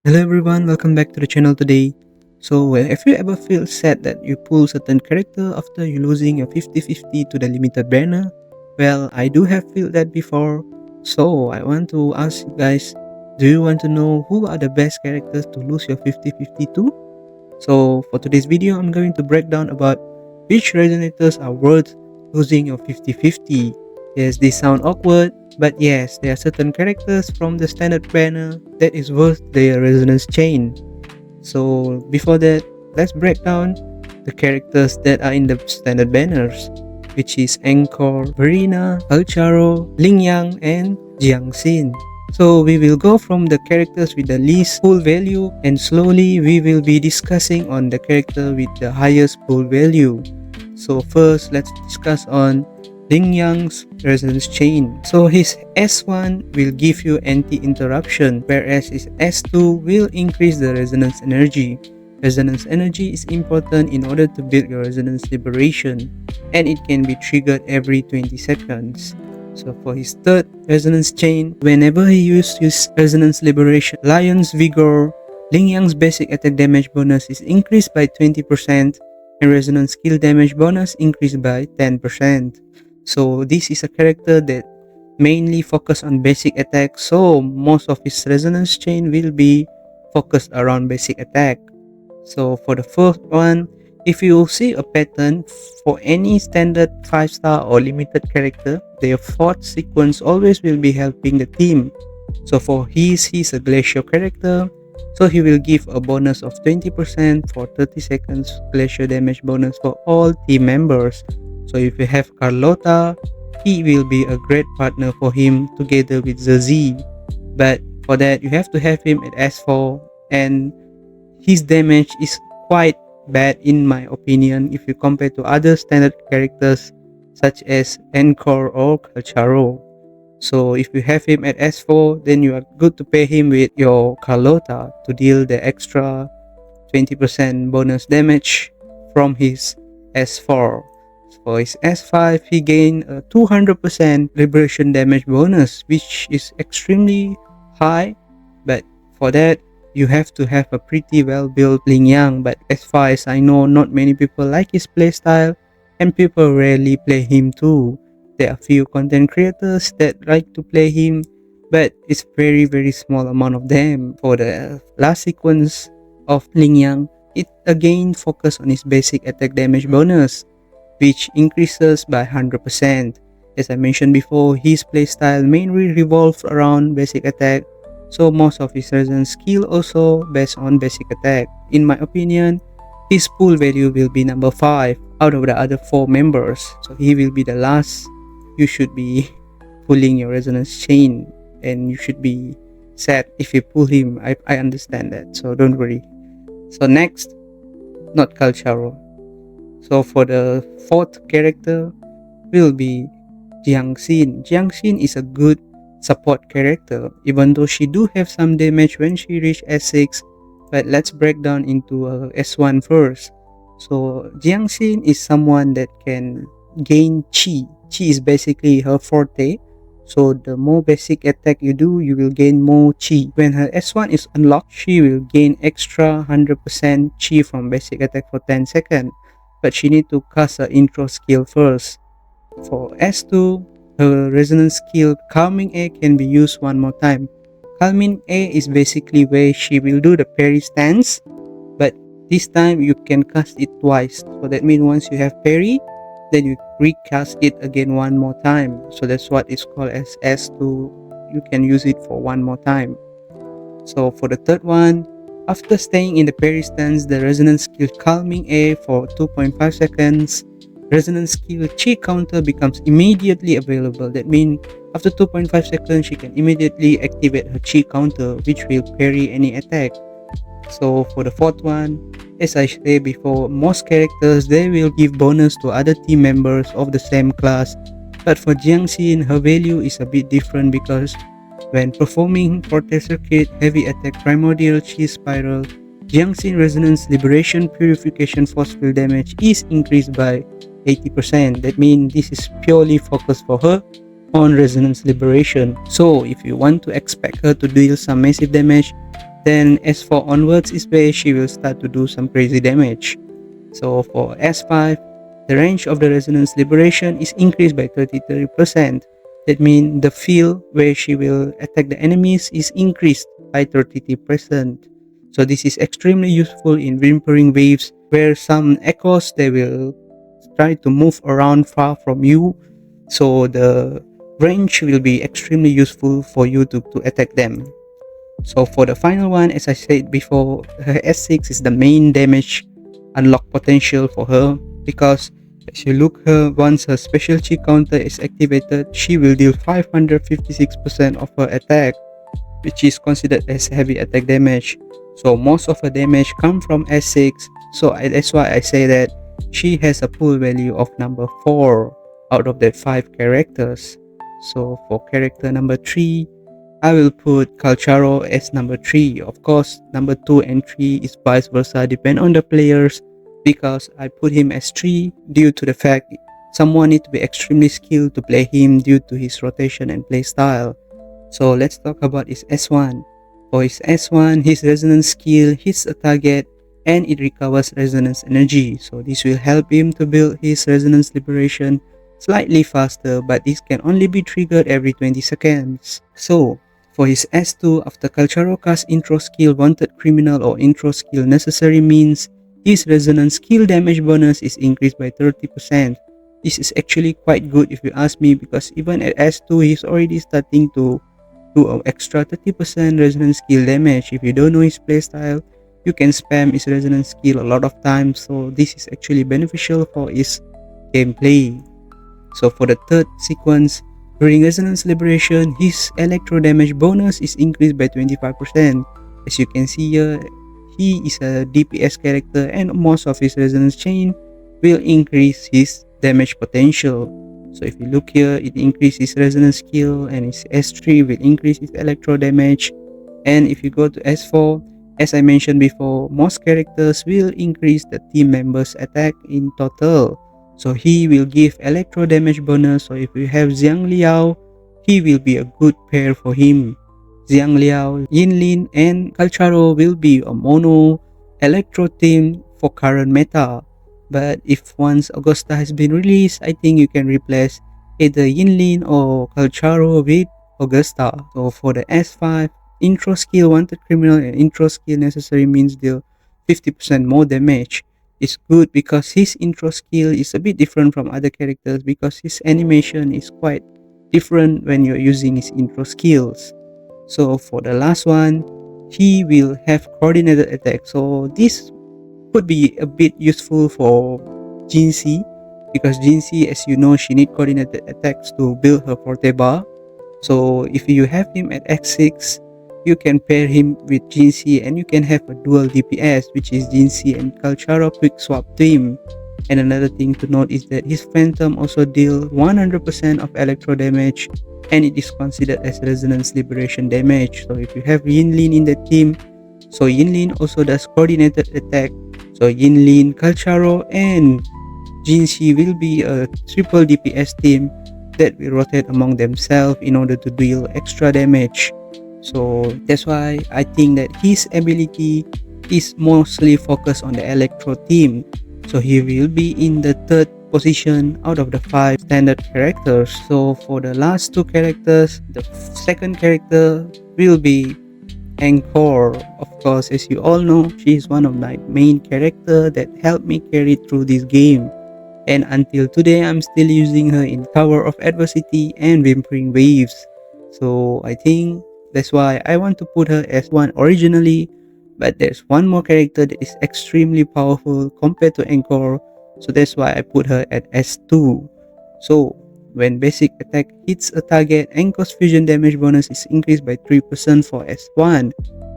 Hello everyone, welcome back to the channel today. If you ever feel sad that you pull certain character after you losing your 50-50 to the limited banner, well, I do have felt that before. So I want to ask you guys, do you want to know who are the best characters to lose your 50-50 to? So for today's video, I'm going to break down about which resonators are worth losing your 50-50. Yes, they sound awkward, but yes, there are certain characters from the standard banner that is worth their resonance chain. So before that, let's break down the characters that are in the standard banners, which is Ankor, Verina, Lingyang, and Jangin. So we will go from the characters with the least pull value, and slowly we will be discussing on the character with the highest pull value. So first, let's discuss on Lingyang's resonance chain. So his S1 will give you anti-interruption, whereas his S2 will increase the resonance energy. Resonance energy is important in order to build your resonance liberation, and it can be triggered every 20 seconds. So for his third resonance chain, whenever he uses his resonance liberation, Lion's Vigor, Lingyang's basic attack damage bonus is increased by 20%, and resonance skill damage bonus increased by 10%. So this is a character that mainly focus on basic attack, so most of his resonance chain will be focused around basic attack. So for the first one, if you see a pattern for any standard 5-star or limited character, their fourth sequence always will be helping the team. So for he's a glacier character, so he will give a bonus of 20% for 30 seconds glacier damage bonus for all team members. So if you have Carlotta, he will be a great partner for him together with Zazie. But for that, you have to have him at S4, and his damage is quite bad in my opinion if you compare to other standard characters such as Ankor or Calcharo. So if you have him at S4, then you are good to pair him with your Carlotta to deal the extra 20% bonus damage from his S4. For his S5, he gained a 200% liberation damage bonus, which is extremely high, but for that, you have to have a pretty well built Lingyang. But as far as I know, not many people like his playstyle, and people rarely play him too. There are few content creators that like to play him, but it's very small amount of them. For the last sequence of Lingyang, it again focus on his basic attack damage bonus, which increases by 100%. As I mentioned before, his playstyle mainly revolves around basic attack, so most of his resonance skill also based on basic attack. In my opinion, his pull value will be number 5 out of the other 4 members, so he will be the last you should be pulling your resonance chain, and you should be sad if you pull him. I understand that, so don't worry. So next, not Calcharo. So for the fourth character will be Jiangxin. Jiangxin is a good support character, even though she do have some damage when she reach S6, but let's break down into S1 first. So Jiangxin is someone that can gain Chi. Chi is basically her forte, so the more basic attack you do, you will gain more Chi. When her S1 is unlocked, she will gain extra 100% Chi from basic attack for 10 seconds, but she need to cast her intro skill first. For S2, her resonance skill Calming A can be used one more time. Calming A is basically where she will do the parry stance, but this time you can cast it twice. So that means once you have parry, then you recast it again one more time. So that's what it's called as S2. You can use it for one more time. So for the third one, after staying in the parry stance, the resonance skill Calming A for 2.5 seconds, resonance skill Chi counter becomes immediately available. That means after 2.5 seconds, she can immediately activate her Chi counter, which will parry any attack. So for the fourth one, as I said before, most characters, they will give bonus to other team members of the same class. But for Jiangxin, her value is a bit different because when performing Portal Circuit, Heavy Attack, Primordial Chi Spiral, Jiangxin Resonance Liberation Purification Force Field damage is increased by 80%. That means this is purely focused for her on Resonance Liberation. So if you want to expect her to deal some massive damage, Then S4 onwards is where she will start to do some crazy damage. So for S5, the range of the resonance liberation is increased by 33%. That means the field where she will attack the enemies is increased by 33%. So this is extremely useful in whimpering waves where some echoes they will try to move around far from you. So the range will be extremely useful for you to attack them. So for the final one, as I said before, her S6 is the main damage unlock potential for her, because as you look her, once her specialty counter is activated, she will deal 556% of her attack, which is considered as heavy attack damage. So most of her damage come from S6. So that's why I say that she has a pull value of number 4 out of the 5 characters. So for character number 3, I will put Calcharo as number 3. Of course, number 2 and 3 is vice versa, depend on the players, because I put him as 3 due to the fact someone need to be extremely skilled to play him due to his rotation and play style. So let's talk about his S1. For his S1, his resonance skill hits a target and it recovers resonance energy. So this will help him to build his resonance liberation slightly faster, but this can only be triggered every 20 seconds. So for his S2, after Calcharo casts intro skill wanted criminal or intro skill necessary means, his resonance skill damage bonus is increased by 30%. This is actually quite good if you ask me, because even at S2 he's already starting to do an extra 30% resonance skill damage. If you don't know his playstyle, you can spam his resonance skill a lot of times, so this is actually beneficial for his gameplay. So for the third sequence, during resonance liberation, his electro damage bonus is increased by 25%. As you can see here, he is a DPS character and most of his resonance chain will increase his damage potential. So if you look here, it increases resonance skill, and his S3 will increase his electro damage. And if you go to S4, as I mentioned before, most characters will increase the team members' attack in total. So he will give electro damage bonus. So if you have Xiang Liao, he will be a good pair for him. Xiang Liao, Yinlin, and Calcharo will be a mono electro team for current meta. But if once Augusta has been released, I think you can replace either Yinlin or Calcharo with Augusta. So for the S5, intro skill wanted criminal and intro skill necessary means deal 50% more damage. It's good because his intro skill is a bit different from other characters, because his animation is quite different when you're using his intro skills. So for the last one, he will have coordinated attack. So this could be a bit useful for Jinxie, because Jinxie, as you know, she needs coordinated attacks to build her forte bar. So if you have him at X6, you can pair him with Jinxie and you can have a dual DPS, which is Jinxie and Calcharo quick swap team. And another thing to note is that his Phantom also deals 100% of electro damage, and it is considered as resonance liberation damage. So if you have Yinlin in the team, so Yinlin also does coordinated attack. So Yinlin, Calcharo, and Jinxie will be a triple DPS team that will rotate among themselves in order to deal extra damage. So that's why I think that his ability is mostly focused on the electro team. So he will be in the third position out of the 5 standard characters. So for the last 2 characters, the second character will be Ankor. Of course, as you all know, she is one of my main character that helped me carry through this game. And until today, I'm still using her in Tower of Adversity and Whimpering Waves. So I think that's why I want to put her as 1 originally. But there's one more character that is extremely powerful compared to Ankor. So that's why I put her at S2. So when basic attack hits a target, Ankor's fusion damage bonus is increased by 3% for S1.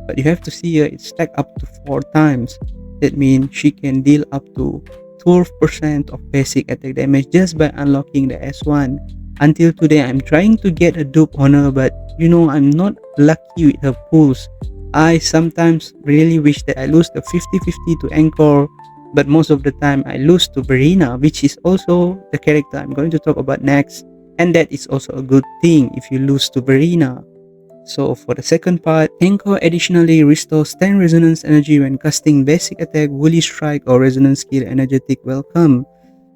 But you have to see here, it's stacked up to 4 times. That means she can deal up to 12% of basic attack damage just by unlocking the S1. Until today, I'm trying to get a dupe on her, but you know, I'm not lucky with her pulls. I sometimes really wish that I lose the 50-50 to Ankor, but most of the time I lose to Verina, which is also the character I'm going to talk about next, and that is also a good thing if you lose to Verina. So for the second part, Ankor additionally restores 10 resonance energy when casting basic attack, Woolly Strike or resonance skill energetic welcome.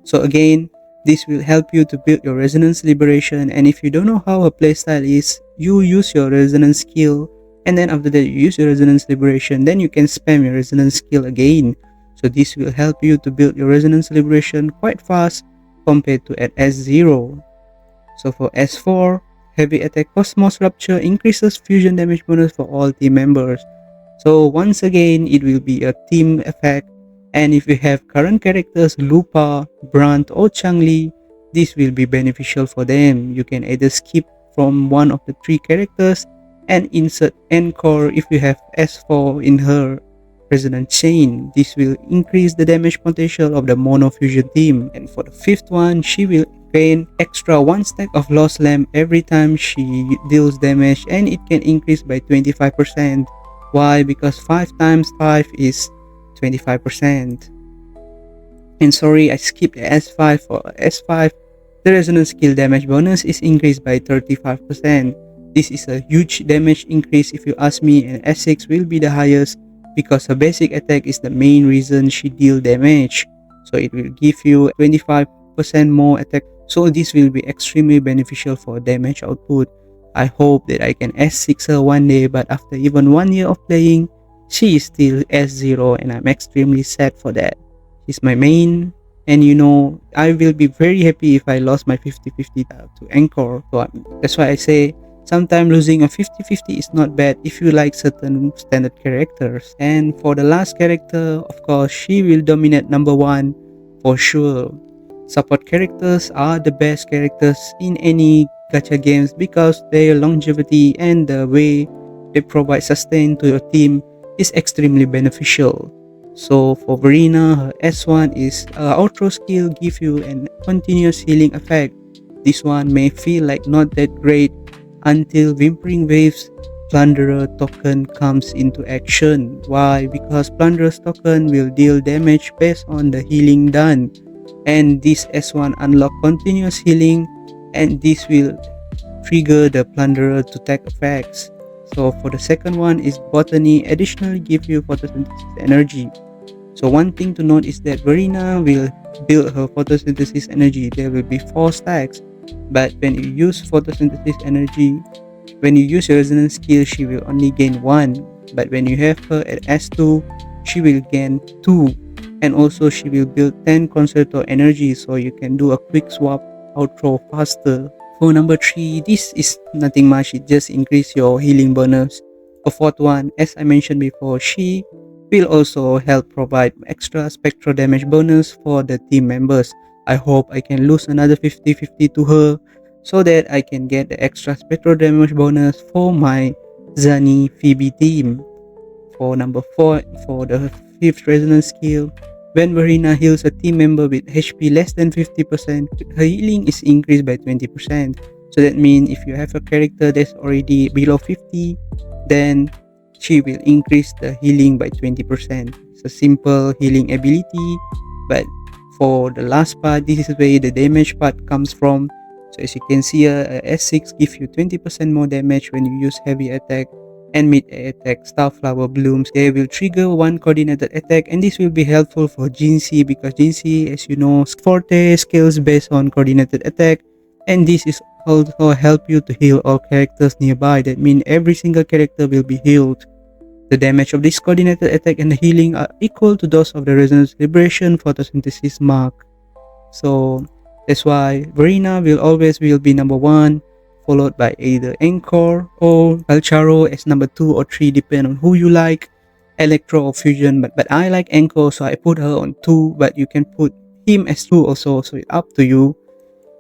So again, this will help you to build your resonance liberation, and if you don't know how a playstyle is, you use your resonance skill, and then after that you use your resonance liberation, then you can spam your resonance skill again. So this will help you to build your resonance liberation quite fast compared to at S0. So for S4, heavy attack Cosmos Rupture increases fusion damage bonus for all team members. So once again, it will be a team effect, and if you have current characters Lupa, Brant or Changli, this will be beneficial for them. You can either skip from one of the three characters and insert Ankor if you have S4 in her resonant chain. This will increase the damage potential of the mono fusion team. And for the fifth one, she will gain extra 1 stack of Lost Lamp every time she deals damage, and it can increase by 25%. Why? Because 5 times 5 is 25%. And sorry, I skipped S5. For S5, the resonance skill damage bonus is increased by 35%. This is a huge damage increase if you ask me, and S6 will be the highest because her basic attack is the main reason she deal damage. So it will give you 25% more attack. So this will be extremely beneficial for damage output. I hope that I can S6 her one day, but after even 1 year of playing, she is still S0 and I'm extremely sad for that. She's my main, and I will be very happy if I lost my 50-50 to Ankor. So that's why I say sometimes losing a 50-50 is not bad if you like certain standard characters. And for the last character, of course, she will dominate number 1 for sure. Support characters are the best characters in any gacha games because their longevity and the way they provide sustain to your team is extremely beneficial. So for Verina, her S1 is outro skill give you a continuous healing effect. This one may feel like not that great until Wuthering Waves Plunderer token comes into action. Why? Because Plunderer's token will deal damage based on the healing done, and this S1 unlock continuous healing, and this will trigger the Plunderer to take effects. So for the second one is Botany additionally give you photosynthesis energy. So one thing to note is that Verina will build her photosynthesis energy. There will be 4 stacks, but when you use photosynthesis energy, when you use your resonance skill, she will only gain 1. But when you have her at S2, she will gain 2. And also she will build 10 concerto energy, so you can do a quick swap outro faster. For number 3, this is nothing much, it just increase your healing bonus. For fourth one, as I mentioned before, she will also help provide extra spectral damage bonus for the team members. I hope I can lose another 50-50 to her so that I can get the extra spectral damage bonus for my Zani Phoebe team. For number 4, for the 5th resonance skill, when Verina heals a team member with HP less than 50%, her healing is increased by 20%. So that means if you have a character that's already below 50, then she will increase the healing by 20%. It's a simple healing ability, but for the last part, this is where the damage part comes from. So as you can see, a S6 gives you 20% more damage when you use heavy attack and mid-air attack. Starflower blooms, they will trigger 1 coordinated attack, and this will be helpful for Jinxie because Jinxie, as you know, forte skills based on coordinated attack, and this is also help you to heal all characters nearby. That means every single character will be healed. The damage of this coordinated attack and the healing are equal to those of the resonance liberation photosynthesis mark. So that's why Verina will be number 1, followed by either Ankor or Alcharo as number 2 or 3, depend on who you like, Electro or Fusion. But I like Ankor, so I put her on 2, but you can put him as 2 also, so it's up to you.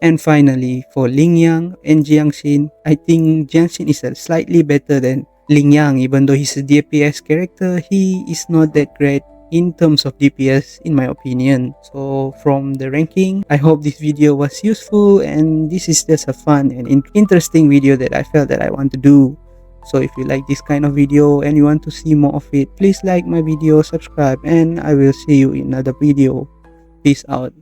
And finally, for Lingyang and Jiangxin, I think Jiangxin is slightly better than Lingyang. Even though he's a DPS character, he is not that great in terms of DPS in my opinion. So from the ranking, I hope this video was useful, and this is just a fun and interesting video that I felt that I want to do. So if you like this kind of video and you want to see more of it, please like my video, subscribe, and I will see you in another video. Peace out.